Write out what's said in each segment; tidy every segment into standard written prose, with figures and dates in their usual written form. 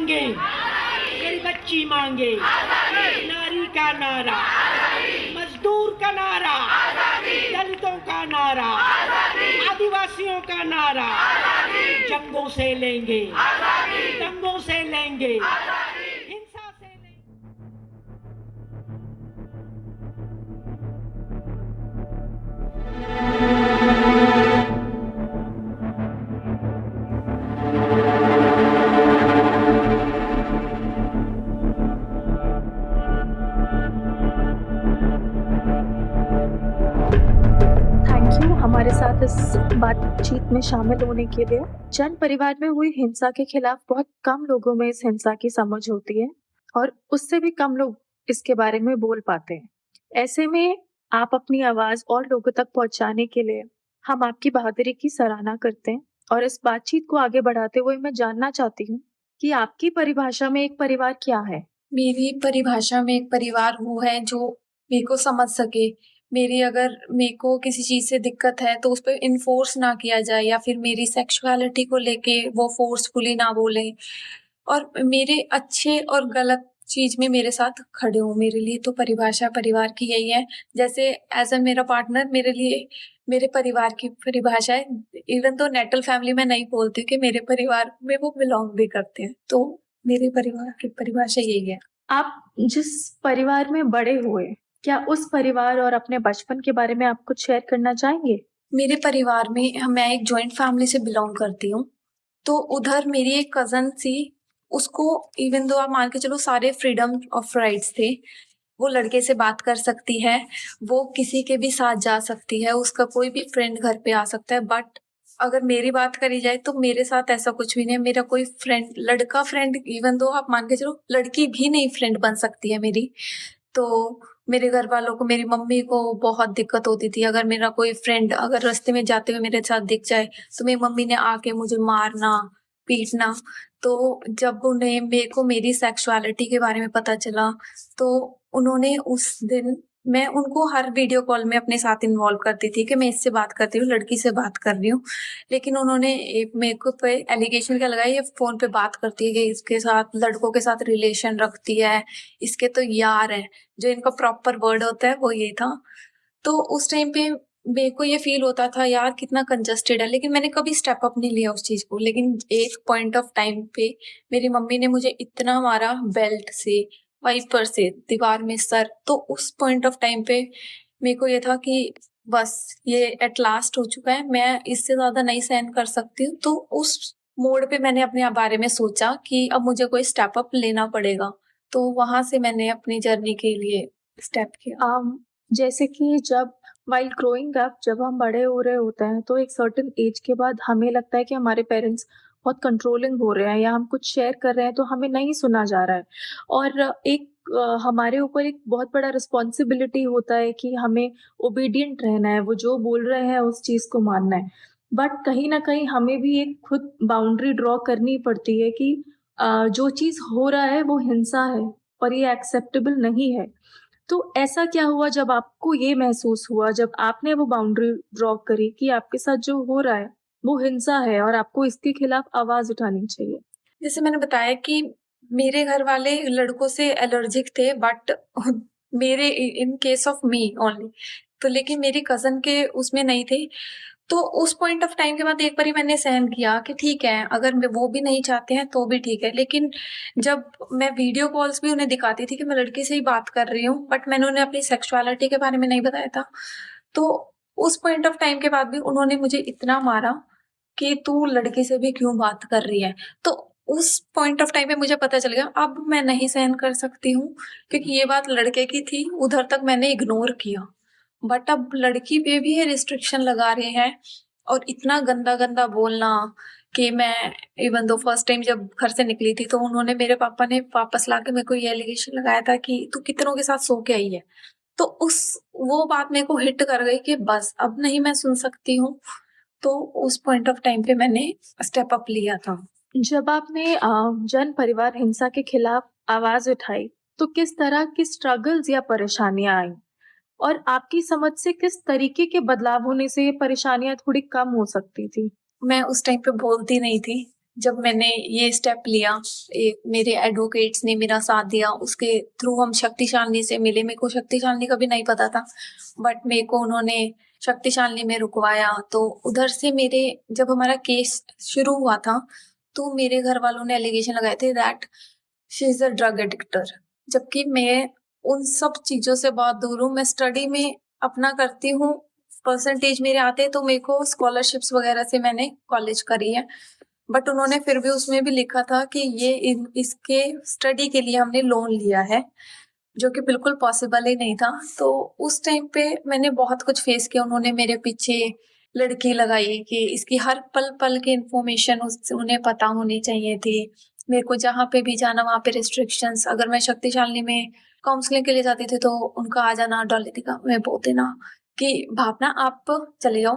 मांगे, मेरी बच्ची मांगे, नारी का नारा, मजदूर का नारा, दलितों का नारा, आदिवासियों का नारा, जंगों से लेंगे, दंगों से लेंगे, हिंसा से लेंगे। थैंक यू हमारे साथ इस बातचीत में शामिल होने के लिए। जन परिवार में हुई हिंसा के खिलाफ बहुत कम लोगों में इस हिंसा की समझ होती है और उससे भी कम लोग इसके बारे में बोल पाते हैं। ऐसे में आप अपनी आवाज और लोगों तक पहुंचाने के लिए हम आपकी बहादुरी की सराहना करते हैं और इस बातचीत को आगे बढ़ाते हुए मैं जानना चाहती हूँ कि आपकी परिभाषा में एक परिवार क्या है? मेरी परिभाषा में एक परिवार वो है जो मेरे को समझ सके। मेरे को किसी चीज़ से दिक्कत है तो उस पे इन्फोर्स ना किया जाए या फिर मेरी सेक्सुअलिटी को लेके वो फोर्सफुली ना बोलें और मेरे अच्छे और गलत चीज़ में मेरे साथ खड़े हों। मेरे लिए तो परिभाषा परिवार की यही है। जैसे एज़ अ मेरा पार्टनर मेरे लिए मेरे परिवार की परिभाषा है। इवन तो नेटल फैमिली में नहीं बोलती कि मेरे परिवार में वो बिलॉन्ग भी करते हैं। तो मेरे परिवार की परिभाषा यही है। आप जिस परिवार में बड़े हुए, क्या उस परिवार और अपने बचपन के बारे में आप कुछ शेयर करना चाहेंगे? मेरे परिवार में मैं एक जॉइंट फैमिली से बिलॉन्ग करती हूँ। तो उधर मेरी एक कज़न थी, उसको इवन दो आप मान के चलो सारे फ्रीडम ऑफ राइट्स थे। वो लड़के से बात कर सकती है, वो किसी के भी साथ जा सकती है, उसका कोई भी फ्रेंड घर पे आ सकता है। बट अगर मेरी बात करी जाए तो मेरे साथ ऐसा कुछ भी नहीं है। मेरा कोई फ्रेंड लड़का फ्रेंड इवन दो आप मान के चलो लड़की भी नहीं फ्रेंड बन सकती है मेरी। तो मेरे घर वालों को मेरी मम्मी को बहुत दिक्कत होती थी अगर मेरा कोई फ्रेंड अगर रास्ते में जाते हुए मेरे साथ दिख जाए तो मेरी मम्मी ने आके मुझे मारना, पीटना। तो जब उन्हें मेरे को मेरी सेक्सुअलिटी के बारे में पता चला तो उन्होंने उस दिन मैं उनको हर वीडियो कॉल में अपने साथ इन्वॉल्व करती थी कि मैं इससे बात करती हूँ, लड़की से बात कर रही हूँ। लेकिन उन्होंने एक मेरे को पे एलिगेशन क्या लगाया, ये फ़ोन पे बात करती है कि इसके साथ लड़कों के साथ रिलेशन रखती है, इसके तो यार हैं। जो इनका प्रॉपर वर्ड होता है वो ये था। तो उस टाइम पे मेरे को ये फ़ील होता था यार कितना कंजस्टेड है, लेकिन मैंने कभी स्टेप अप नहीं लिया उस चीज़ को। लेकिन एक पॉइंट ऑफ टाइम पे मेरी मम्मी ने मुझे इतना मारा बेल्ट से, वाइपर से, दीवार में सर। तो उस पॉइंट ऑफ टाइम पे मेरे को ये था कि बस ये एट लास्ट हो चुका है, मैं इससे ज़्यादा नहीं सहन कर सकती हूँ। तो उस मोड़ पे मैंने अपने बारे में सोचा कि अब मुझे कोई स्टेप अप लेना पड़ेगा। तो वहाँ से मैंने अपनी जर्नी के लिए स्टेप किया। जैसे कि जब व्हाइल ग्रोइंग अप जब हम बड़े हो रहे होते हैं तो एक सर्टेन एज के बाद हमें लगता है कि हमारे पेरेंट्स बहुत कंट्रोलिंग हो रहे हैं या हम कुछ शेयर कर रहे हैं तो हमें नहीं सुना जा रहा है और हमारे ऊपर एक बहुत बड़ा रिस्पॉन्सिबिलिटी होता है कि हमें ओबीडिएंट रहना है, वो जो बोल रहे हैं उस चीज़ को मानना है। बट कहीं न कहीं हमें भी एक खुद बाउंड्री ड्रॉ करनी पड़ती है कि जो चीज़ हो रहा है वो हिंसा है और ये एक्सेप्टेबल नहीं है। तो ऐसा क्या हुआ जब आपको ये महसूस हुआ, जब आपने वो बाउंड्री ड्रॉ करी कि आपके साथ जो हो रहा है, वो हिंसा है और आपको इसके खिलाफ आवाज़ उठानी चाहिए? जैसे मैंने बताया कि मेरे घर वाले लड़कों से एलर्जिक थे बट मेरे in case of me only. तो लेकिन मेरी कज़न के उसमें नहीं थे। तो उस पॉइंट ऑफ टाइम के बाद एक बारी मैंने सहन किया कि ठीक है, अगर वो भी नहीं चाहते हैं तो भी ठीक है। लेकिन जब मैं वीडियो कॉल्स भी उन्हें दिखाती थी कि मैं लड़की से ही बात कर रही हूँ, बट मैंने उन्हें अपनी सेक्सुअलिटी के बारे में नहीं बताया था। तो उस पॉइंट ऑफ टाइम के बाद भी उन्होंने मुझे इतना मारा कि तू लड़की से भी क्यों बात कर रही है। तो उस पॉइंट ऑफ टाइम पे मुझे पता चल गया अब मैं नहीं सहन कर सकती हूँ, क्योंकि ये बात लड़के की थी, उधर तक मैंने इग्नोर किया। बट अब लड़की पे भी ये रिस्ट्रिक्शन लगा रहे हैं और इतना गंदा-गंदा बोलना कि मैं इवन दो फर्स्ट टाइम जब घर से निकली थी तो उन्होंने मेरे पापा ने वापस लाके मेरे को ये एलिगेशन लगाया था कि तू कितनों के साथ सो के आई है। तो उस वो बात मेरे को हिट कर गई कि बस अब नहीं मैं सुन सकती हूँ। तो उस पॉइंट ऑफ टाइम पे मैंने स्टेप अप लिया था। जब आपने जन परिवार हिंसा के खिलाफ आवाज़ उठाई, तो किस तरह की स्ट्रगल्स या परेशानियाँ आईं? और आपकी समझ से किस तरीके के बदलाव होने से ये परेशानियाँ थोड़ी कम हो सकती थी? मैं उस टाइम पे बोलती नहीं थी। जब मैंने ये स्टेप लिया, मेरे एडवोकेट्स ने मेरा साथ दिया, उसके थ्रू हम शक्तिशालिनी से मिले। मेरे को शक्तिशालिनी का भी नहीं पता था, बट मेरे को उन्होंने शक्तिशालिनी में रुकवाया। तो उधर से मेरे जब हमारा केस शुरू हुआ था तो मेरे घर वालों ने एलिगेशन लगाए थे that she is a drug addictor, जबकि मैं उन सब चीजों से बहुत दूर हूँ। मैं स्टडी में अपना करती हूँ, परसेंटेज मेरे आते हैं, तो मेरे को स्कॉलरशिप्स वगैरह से मैंने कॉलेज करी है। बट उन्होंने फिर भी उसमें भी लिखा था कि ये इसके स्टडी के लिए हमने लोन लिया है, जो कि बिल्कुल पॉसिबल ही नहीं था। तो उस टाइम पे मैंने बहुत कुछ फेस किया। उन्होंने मेरे पीछे लड़की लगाई कि इसकी हर पल पल की इंफॉर्मेशन उन्हें पता होनी चाहिए थी। मेरे को जहाँ पे भी जाना वहाँ पे रिस्ट्रिक्शंस। अगर मैं शक्तिशालिनी में काउंसलिंग के लिए जाती थी तो उनका आ जाना, डॉली का मैं बोल देना कि भावना आप चले जाओ,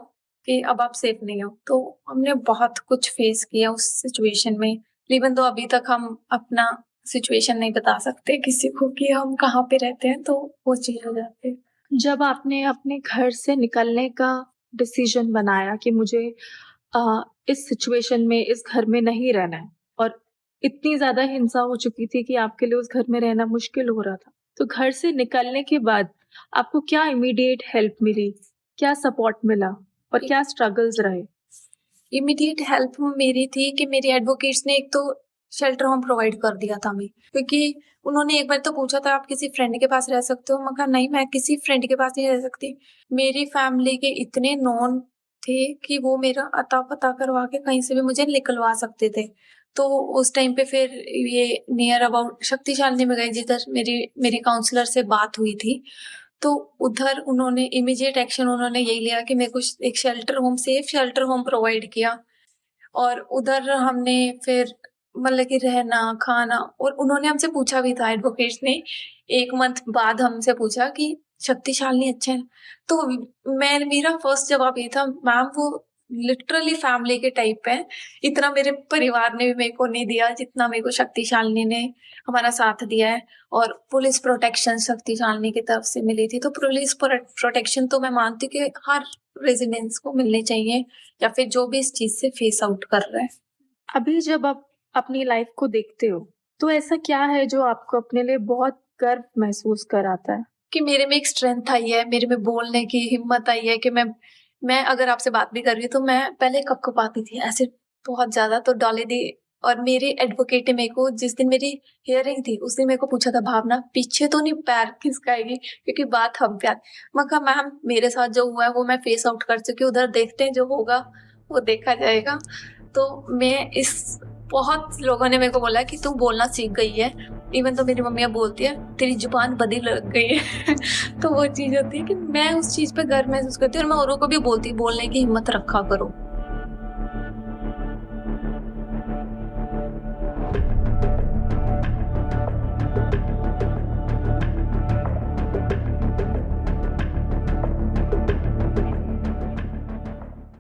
कि अब आप सेफ नहीं हो। तो हमने बहुत कुछ फेस किया उस सिचुएशन में। इवन तो अभी तक हम अपना सिचुएशन नहीं बता सकते किसी को कि हम कहाँ पे रहते हैं, तो वो चीज हो जाती है। जब आपने अपने घर से निकलने का डिसीजन बनाया कि मुझे इस सिचुएशन में, इस घर में नहीं रहना है, और इतनी ज्यादा हिंसा हो चुकी थी कि आपके लिए उस घर में रहना मुश्किल हो रहा था, तो घर से निकलने के बाद आपको क्या इमीडिएट हेल्प मिली, क्या सपोर्ट मिला और क्या स्ट्रगल्स रहे? इमीडिएट हेल्प मेरी थी कि मेरे एडवोकेट्स ने एक तो शेल्टर होम प्रोवाइड कर दिया था हमें, क्योंकि उन्होंने एक बार तो पूछा था आप किसी फ्रेंड के पास रह सकते हो। मैं कहा नहीं, मैं किसी फ्रेंड के पास नहीं रह सकती। मेरी फैमिली के इतने नॉन थे कि वो मेरा अता पता करवा के कहीं से भी मुझे निकलवा सकते थे। तो उस टाइम पे फिर ये नियर अबाउट शक्तिशालिनी में गई, जिधर मेरी काउंसलर से बात हुई थी। तो उधर उन्होंने इमीडिएट एक्शन उन्होंने यही लिया कि मेरे को एक shelter home, safe shelter home provide किया। और उधर हमने फिर मतलब कि रहना, खाना, और उन्होंने हमसे पूछा भी था, एडवोकेट्स ने 1 मंथ बाद हमसे पूछा कि शक्तिशालिनी अच्छा है। तो मेरा फर्स्ट जवाब ये था, मैम वो लिटरली फैमिली के टाइप है। इतना मेरे परिवार ने भी मेरे को नहीं दिया जितना मेरे को शक्तिशालिनी ने हमारा साथ दिया है। और पुलिस प्रोटेक्शन शक्तिशालिनी की तरफ से मिली थी। तो पुलिस प्रोटेक्शन तो मैं मानती हूँ कि हर रेजिडेंट्स को मिलनी चाहिए, या फिर जो भी इस चीज से फेस आउट कर रहे हैं। अभी जब आप अपनी लाइफ को देखते हो तो ऐसा क्या है जो आपको अपने लिए बहुत गर्व महसूस कराता है? कि मेरे में एक स्ट्रेंथ आई है, मेरे में बोलने की हिम्मत आई है कि मैं अगर आपसे बात भी कर रही हूँ तो मैं पहले कपकपाती थी ऐसे बहुत ज्यादा। तो डॉली दी और मेरे एडवोकेट ने मेरे को, जिस दिन मेरी हियरिंग थी उस दिन मेरे को पूछा था, भावना पीछे तो नहीं पैर खिसकाएगी, क्योंकि बात हम पे आती। मैं कहा मैम मेरे साथ जो हुआ है वो मैं फेस आउट कर चुकी हूँ, उधर देखते हैं जो होगा वो देखा जाएगा। तो मैं इस बहुत लोगों ने मेरे को बोला कि तू बोलना सीख गई है। इवन तो मेरी मम्मी बोलती है तेरी जुबान बदी लग गई है। तो वो चीज होती है कि मैं उस चीज पे गर्व महसूस करती हूँ, और मैं औरों को भी बोलती हूँ बोलने की हिम्मत रखा करो।